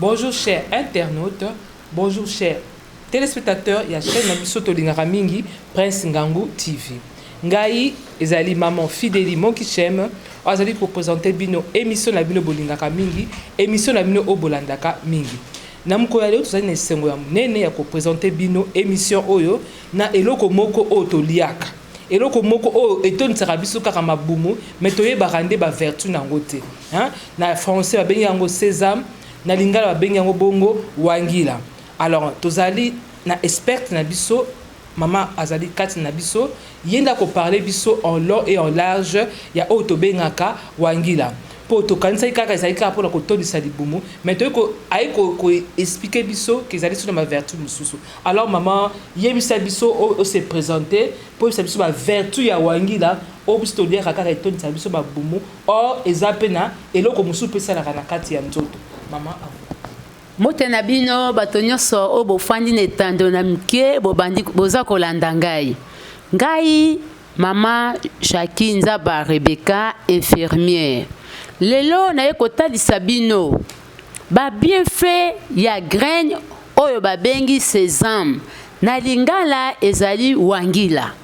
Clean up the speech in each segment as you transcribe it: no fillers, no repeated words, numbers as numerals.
Bonjour chers internautes, bonjour chers téléspectateurs, il y a chaîne Nabiso Tolingara Mingi, Prince Ngangu TV. Ngai, ezali maman fidèle, mon qui j'aime, azali pour présenter bino émission na bino Bolingaka Mingi, émission na bino Obolandaka Mingi. Namuko ya leo tuzali na sengo ya munene ya ko présenter bino émission oyo na eloko moko o toliaka. Eloko moko o etonisaka biso kaka mabumu, mais toyebaka nde ba vertu nango te. Hein? Na français ba bengi yango sésame. Na lingala ba bengi yango bongo wangila. Alors tozali na expert na biso mama azali kati na biso yenda ko parler biso en long et en large ya oto bengaka wangila. Po to kanisa kaka ezali kaka pour la ko tondisa libumu mais to ko ay ko expliquer biso que ezali sur ma vertu mususu. Alors maman yebisa biso o se présenter pour biso ba vertu ya wangila o biso liya kaka etondisa biso ba bumu or ezapena eloko mususu pesa la kana kati ya nzoto. Maman Motena bino bato nyonso o bofandi na etando na mike bobandi boza kolanda ngai. Ngai mama Jackie Nzaba Rebecca infirmière. Lelo na ekotalisa bino ba bienfait ya graine oyo babengi sésame na lingala ezali wangila.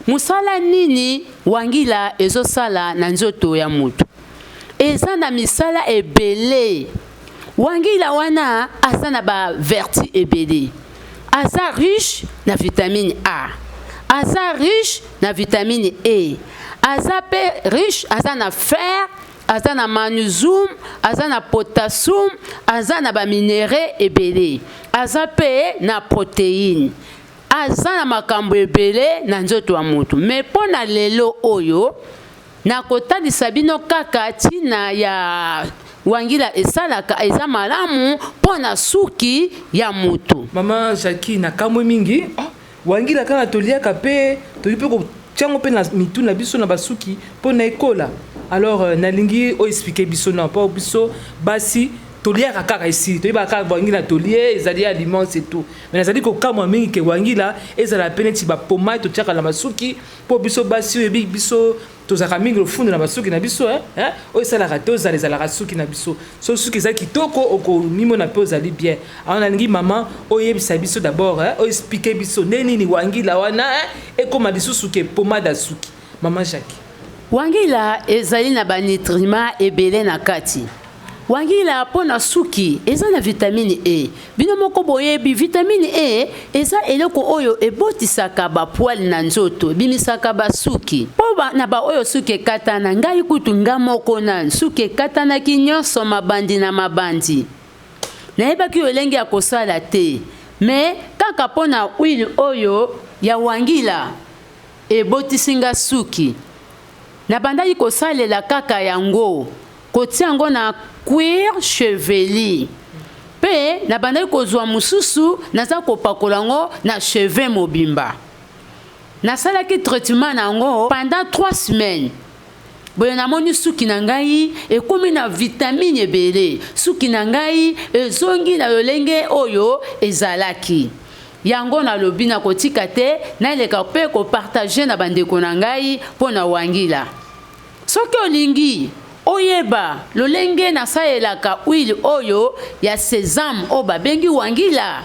Musala nini wangila ezosala na nzoto ya mutu? Eza na misala ebele. Wangila wana aza na ba vertu ebele. Aza riche na vitamine A. Aza riche na vitamine E. Aza pe riche, aza na fer, aza na magnésium, aza na potassium, aza na ba minéraux ebele. Aza pe na protéine. Aza na makambo ebele na nzoto ya mutu. Mais pona lelo oyo na kotalisa bino kaka tina ya wangila esalaka eza malamu pona suki ya mutu. Mama Jackie na kamwe mingi wangila kaka toliaka pe tolipe ko tiango pe na mitu na biso na basuki pona ekola. Alors nalingi o expliquer biso na pa biso basi toliaka kaka ici toyeba kaka wangila tolie ezali aliment c'est tout. Mais nazali ko kamwa mingi ke wangila ezala pene ti ba pomade to tiaka na basuki po biso basi oyebi biso tozaka mingi lofundu na basuki na biso o esalaka te ozala suki na biso so suki ezali kitoko okomimona mpe ozali bien. Alors nalingi mama oyebisa biso d'abord o expliquer biso nini wangila wana ekoma lisusu ke pomade ya suki. Mama Jackie, wangila ezali na banutriments ebele na kati. Wangila pona suki eza na vitamine E. Bino moko boyebi vitamine E eza eloko oyo ebotisaka ba poil na nzoto bimisaka basuki. Po na ba oyo suki katana ngai kutu ngamoko na suki katana kinyonso mabandi na mabandi. Nayeba ki olenge ya kosala te. Mais kaka pona huile oyo ya wangila ebotisinga suki. Na bandaki kosalela kaka yango. Kotiango na cuir chevelu. Pe na bandaki kozwa mususu naza kopakolango na cheveux mobimba. Nasalaki traitement nango pendant 3 semaines. Boye namoni suki na ngai ekomi na vitamine ebele. Suki na ngai ezongi na lolenge oyo ezalaki. Yango na lobi na kotika te na leka pe ko partager na bandeko na ngai pona wangila. Soki olingi oyeba lolenge na sayelaka huile oyo ya sésame o babengi wangila.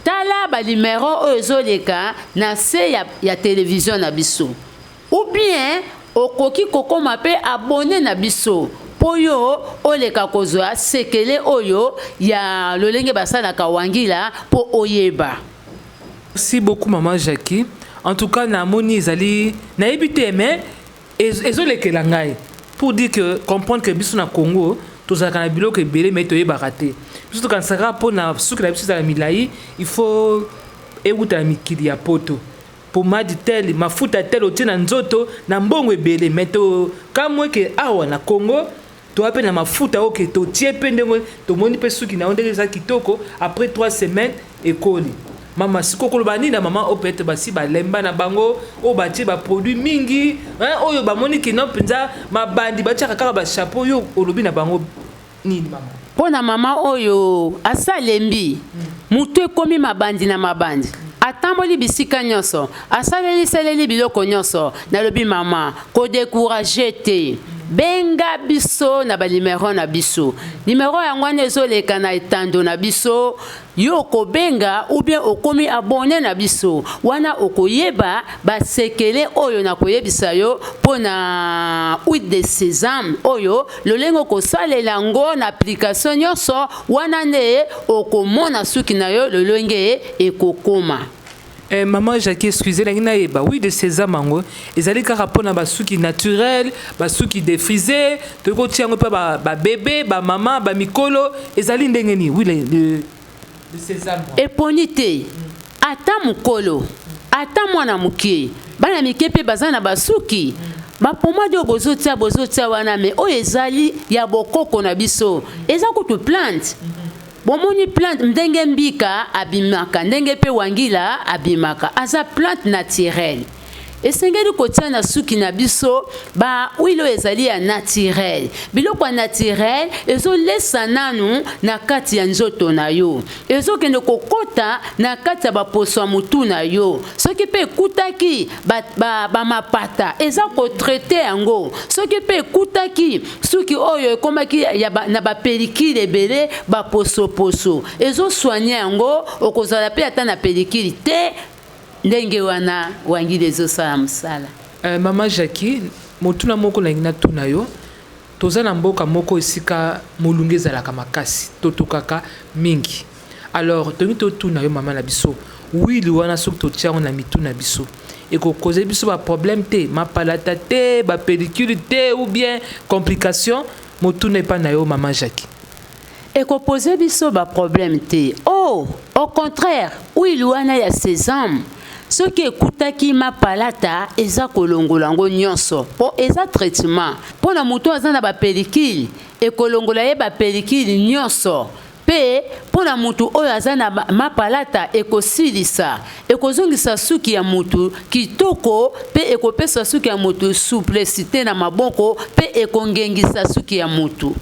Tala ba numéro oyo ezoleka na se ya télévision na biso. Ou bien okoki kokoma pe abonné na biso po yo oleka kozwa sekele oyo ya lolenge basalaka wangila po oyeba. Merci beaucoup maman Jackie. En tout cas na moni ezali na ebité mais ezolekela ngai. Pour dire que comprendre que biso na Congo tozalaka na biloko ebele mais toyebaka te. Biso tokanisaka mpo na suki na biso ezala milai il faut euta na mikili ya poto. Pomade tel mafuta tel otie na nzoto na mbongo ebele mais kamwe ke awa na Congo toa pe na mafuta oke totie pe ndenge tomoni pe suki na ondele za kitoko après 3 semaines ekoli. Mama siko koloba nini na mama o peut-être basi balemba na bango o batie ba produit mingi oyo bamoni kino penza mabandi batiaka kaka ba chapeau yo olobi na bango nini mama? Pona mama oyo asalembi mutu ekomi mabandi na mabandi. Atamboli bisika nyonso asaleli biloko nyonso na lobi mama ko décourager te. benga biso na ba numéro na biso. Numéro yango ezoleka na etando na biso. Yo kobenga ou bien okomi abonné na biso. Wana okoyeba ba sekele oyo na koyebisa yo pona huile de sésame oyo lolengo ko salela ngo na application nyonso wana ne okomona suki na yo lolenge ekokoma. Maman Jackie, excusez la oui de sésame ango. Ils allaient carapona basuki naturel, basuki défrisé, de côté un peu ba bébé, ba maman, ba mikolo. Ils allaient ndengeni, oui le sésame. Eponite, ata mukolo, ata mwana muke, bana mike pe bazana basuki. Ba pomade bozotia wana me o ezali ya bokoko na biso. Eza kutu plante. Bomoni plante ndenge mbika abimaka ndenge pe wangila abimaka aza plante naturelle. Esengeli kotia na suki na biso ba wilo ezali ya naturel. Biloko naturel ezolesa nanu na kati ya nzoto na yo. Ezokende kokota na kati ya baposo ya mutu na yo. Soki pe kutaki ba mapata eza ko traiter yango. Soki pe kutaki suki oyo ekomaki ya na ba pellicule ebele ba poso. Ezo soigner yango okozala pe ata na pellicule te. Ndenge wana wangile ezosala msala. Maman Jackie, motuna moko na ngina tuna yo. Toza na mboka moko esika molunge ezalaka makasi totokaka mingi. Alors tongi totuna yo maman na biso. Wili wana soki totiango na mitu na biso. Eko cause biso ba problème te, mapalata te, ba pellicule te ou bien complication, motuna epa na yo maman Jackie. Eko pose biso ba problème te. Oh, au contraire, wili wana ya sésame. Ce qui ekutaki mapalata eza kolongola ngo nyonso po eza traitement po na mutu azana ba pellicule ekolongola ye ba pellicule nyonso pe po na mutu oyo azana mapalata ekosilisa ekozongisa suki ya mutu kitoko pe ekopesa suki ya mutu souplicité na maboko pe ekongengisa suki ya mutu.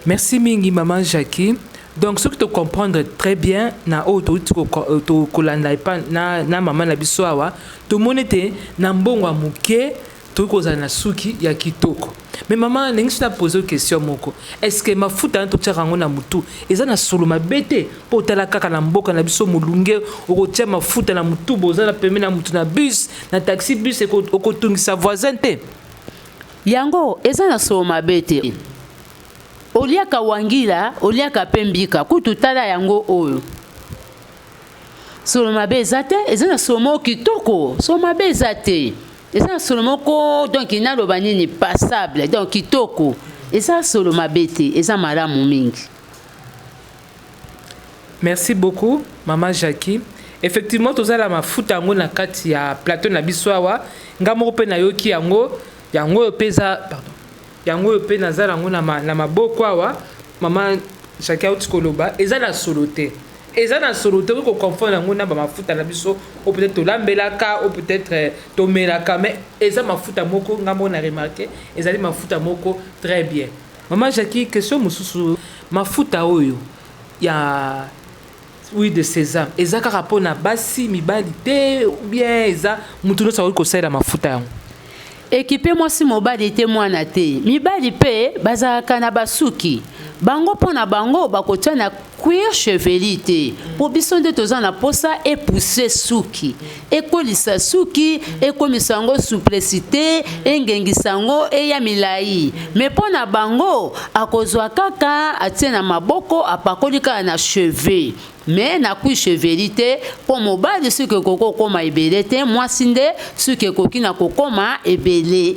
Merci mingi maman Jackie. Donc ce que tu comprendre très bien na to kolanda na maman na biso awa to monete na mbongo muke to kozala na suki ya kitoko. Mais maman n'ingi na poser question moko. Est-ce que mafuta to tcharango na mutu eza na solo mabete po tala kaka na mboka na biso mulunge okotia mafuta na mutu boza na peme na mutu na bus na taxi bus okotungisa voisin te. Yango eza na solo mabete. Oliaka wangila, oliaka pembika, kututala yango oyo. Solo mabe ezate, ezana solo kitoko, solo mabe ezate. Ezana solo moko, donc ina lobani ni passable, donc kitoko. Ezana solo mabete, ezana malamu mingi. Merci beaucoup, maman Jackie. Effectivement, toza la mafuta yango na kati ya plateau na biswawa, ngamo pe na yoki yango pesa, pardon. Yango pe nazala ngo na maboko awa mama Jackie autikoloba eza na soloté ko confondre yango na ba mafuta na biso ou peut-être to lambelaka ou peut-être to melaka mais eza mafuta moko ngambo na remarquer ezali mafuta moko très bien. Maman Jackie, question mususu mafuta oyo ya huile de sésame eza ka rapport na basi mibali te ou bien eza mutu no sa ko sala mafuta yango. Équipé moi si mobali te mwana te mibali pe bazaka na basuki bango pona bango bakotia na cuir chevelu te po biso nde toza na posa epousse suki ekolisa suki ekomisa yango souplicité engengisa yango eya milai mais pona bango akozwa kaka atie na maboko apakoli kaka na cheveux mais na cuir chevelu te po mobali suki ekoko koma ebele te mwasi nde suki ekoki na kokoma ebele.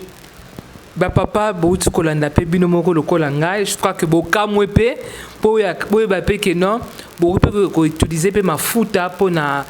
Ba papa bouti kolanda pe bino moko lokola ngai je crois que bokamwe pe po ya ba pe que non bo pe ko utiliser pe mafuta pona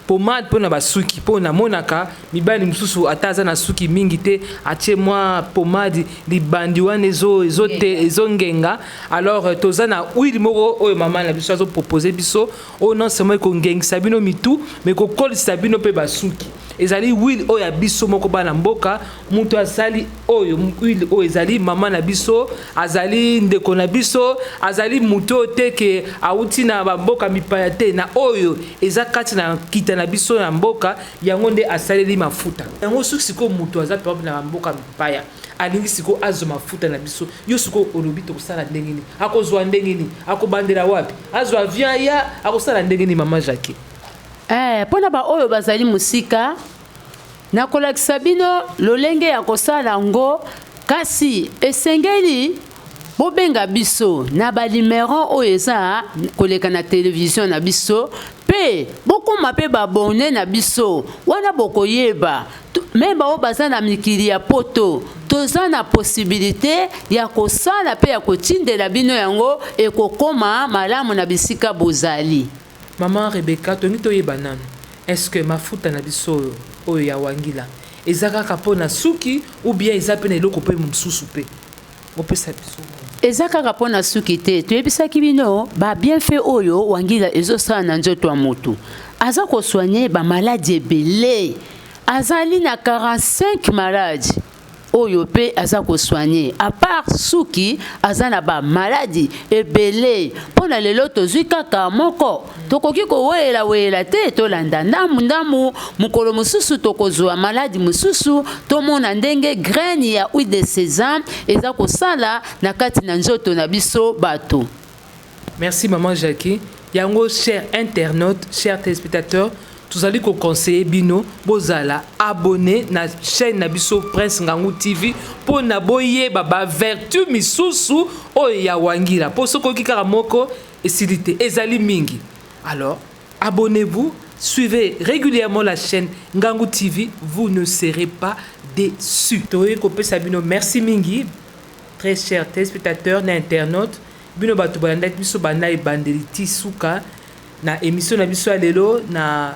pomade pona basuki pona monaka mibali mususu ataza na suki mingi te atie moi pomade libandi wana ezongenga alors toza na huile moko oyo mama na biso azo proposer biso o non seulement ko ngengisa bino mitu mais ko kolisa bino pe basuki ezali huile oyo ya biso moko bana mboka mutu asali oyo huile oyo ezali mama na biso azali ndeko na biso azali mutu teke auti na bamboka mipaya te na oyo eza kati na kita na biso na mboka yango nde asaleli mafuta yango soki siko mutu aza pe na bamboka mipaya alingi siko azo mafuta na biso yo siko olobi tokosala ndenge nini akozwa ndenge nini akobandela wapi azwa avion ya akosala ndenge nini mama Jackie pona ba oyo bazali musika na kolakisa bino lolenge ya kosala ngo kasi esengeli bobenga biso na ba numéro oyo eza koleka na télévision na biso pe bokoma pe babone na biso wana bokoyeba même o baza na mikili ya poto toza na possibilité ya kosala pe ya kotindela bino yango ekokoma malamu na bisika bozali. Maman Rebecca tongi toyeba nanu est-ce que mafuta na biso oyo ya wangila eza kaka mpona suki ou bien eza pe na eloko pe mosusu pe opesa biso eza kaka mpona suki te toyebisaki bino ba bienfait oyo wangila ezosala na nzoto ya motu aza kosoigne bamaladi ebele azali na 45 maladi oyo pe aza kosoigner à part suki aza na ba maladie ebele pona lelo tozwi kaka moko tokoki kowela te tolanda ndamu mukolo mususu tokozwa maladie mususu tomona ndenge graine ya huile de sésame eza kosala na kati na nzoto na biso bato. Merci maman Jackie. Yango chers internautes, chers téléspectateurs, tous allez conseiller bino bozala abonné na chaîne na biso Prince Ngangu TV pour na boye baba vertu misusu oyo ya wangila pour soko kikara moko esilité ezali mingi. Alors abonnez-vous, suivez régulièrement la chaîne Ngangu TV, vous ne serez pas déçus. Toye kopé sabino merci mingi très chers téléspectateurs na internautes bino batu balanda biso bana e bandeliti suka na émission na biso lelo na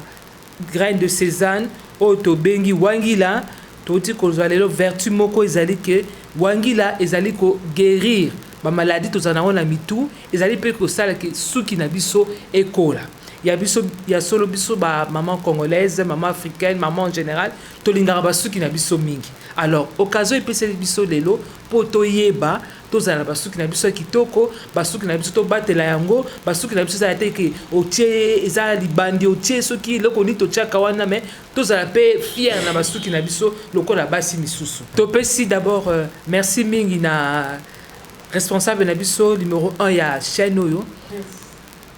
graine de sésame oto bengi wangila toti kozwa lelo vertu moko ezali ke wangila ezali ko guérir ba maladie tozana na mitu ezali pe ko sala ke suki na biso ekola ya biso ya solo biso ba maman congolaise maman africaine maman en général tolingara ba suki na biso mingi. Alors occasion epese biso lelo po toyeba tozala basuki na biso kitoko basuki na biso to batela yango basuki na biso za teke otie eza libandi otie soki loko ni to chaka wana mais tozala pe fier na basuki na biso lokola basi misusu topesi d'abord merci mingi na responsable na biso numéro 1 ya chaîne oyo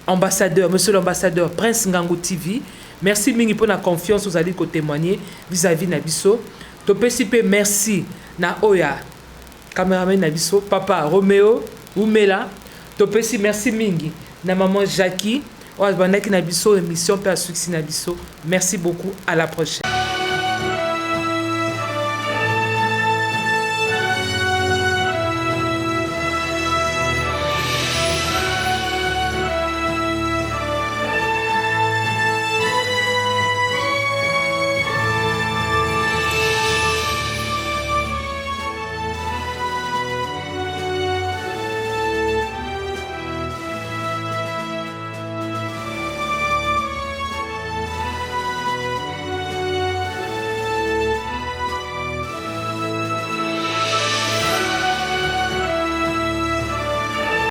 ambassadeur monsieur l'ambassadeur Prince Ngangu TV merci mingi pour la confiance vous allez témoigner vis-à-vis na biso topesi pe merci na oya cameraman na biso papa Roméo Oumela topesi merci mingi na maman Jackie oyo bandaki na biso émission pe succès na biso merci beaucoup à la prochaine.